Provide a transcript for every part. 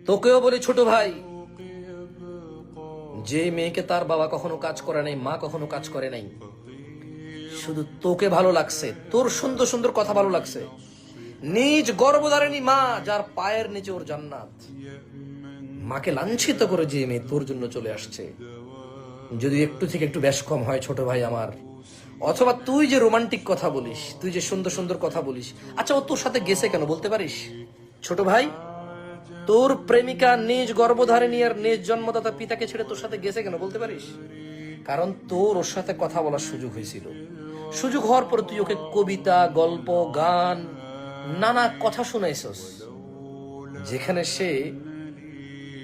তোকেও বলি ছোট ভাই, যে মেয়েকে তার বাবা কখনো কাজ করে নাই, মা কখনো কাজ করে নাই, শুধু তোকে ভালো লাগছে, তোর সুন্দর সুন্দর কথা ভালো লাগছে, নিজ গর্ভধারিণী মা যার পায়ের নিচে ওর জান্নাত, মাকে লাঞ্ছিত করে যে মেয়ে তোর জন্য চলে আসছে, যদি একটু থেকে একটু বেশ কম হয় ছোট ভাই আমার, অথবা তুই যে রোমান্টিক কথা বলিস, তুই যে সুন্দর সুন্দর কথা বলিস, আচ্ছা ও তোর সাথে গেছে কেন বলতে পারিস ছোট ভাই? তোর প্রেমিকা নিজ গর্ভধারিণী আর নিজ জন্মদাতা পিতাকে ছেড়ে তোর সাথে গেছে কেন বলতে পারিস? কারণ তোর ওর সাথে কথা বলার সুযোগ হয়েছিল। সুযোগ হওয়ার পর তুই ওকে কবিতা, গল্প, গান, নানা কথা শুনাইছস, যেখানে সে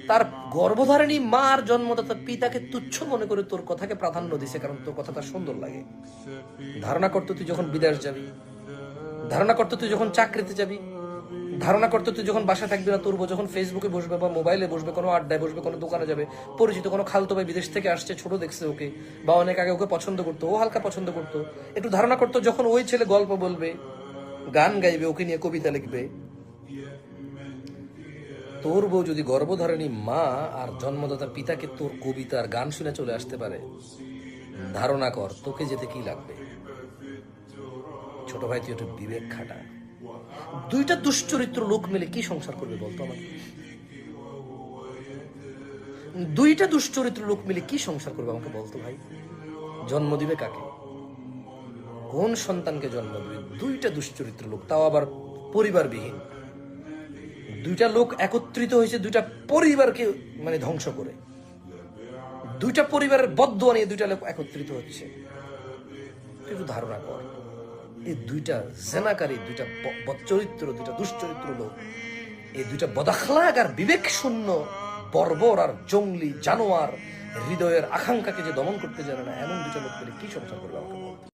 তার গর্ভধারিণী মা আর জন্মদাতা পিতাকে তুচ্ছ মনে করে তোর কথাকে প্রাধান্য দিছে, কারণ তোর কথা তার সুন্দর লাগে। ধারণা করতো তুই যখন বিদেশ যাবি, ধারণা করতো তুই যখন চাকরিতে যাবি, ধারণা করতো তুই যখন বাসা থাকবি না, তোর বউ যখন ফেসবুকে বসবে বা মোবাইলে বসবে, কোনো আড্ডায় বসবে, কোনো দোকানে যাবে, পরিচিত কোনো খালতো ভাই বিদেশ থেকে আসছে, ছোট দেখছে ওকে, বা অনেক আগে ওকে পছন্দ করতো, ও হালকা পছন্দ করতো, একটু ধারণা করতো যখন ওই ছেলে গল্প বলবে, গান গাইবে, ওকে নিয়ে কবিতা লিখবে, তোর বউ যদি গর্ভধারিণী মা আর জন্মদাতা পিতাকে তোর কবিতা আর গান শুনে চলে আসতে পারে, ধারণা কর তোকে যেতে কি লাগবে। ছোট ভাই তুই একটু বিবেক খাটা। দুইটা দুশ্চরিত্র লোক মিলে কি সংসার করবে বলতো আমাকে? দুইটা দুশ্চরিত্র লোক মিলে কি সংসার করবে আমাকে বলতো ভাই? জন্ম দিবে কাকে? কোন সন্তানকে জন্ম দিবে? দুইটা দুশ্চরিত্র লোক, তাও আবার পরিবারবিহীন। দুইটা লোক একত্রিত হয়েছে দুইটা পরিবারকে মানে ধ্বংস করে, দুইটা পরিবারের বদদোয়া নিয়ে দুইটা লোক একত্রিত হচ্ছে। একটু ধারণা কর, এই দুইটা জেনাকারী, দুইটা বদচরিত্র, দুইটা দুশ্চরিত্র লোক, এই দুইটা বদাখলাক আর বিবেক শূন্য বর্বর আর জঙ্গলি জানোয়ার হৃদয়ের আকাঙ্ক্ষাকে যে দমন করতে জানে না, এমন দুইটা লোক পেলে কি সংসার করবে আমাকে বলতে?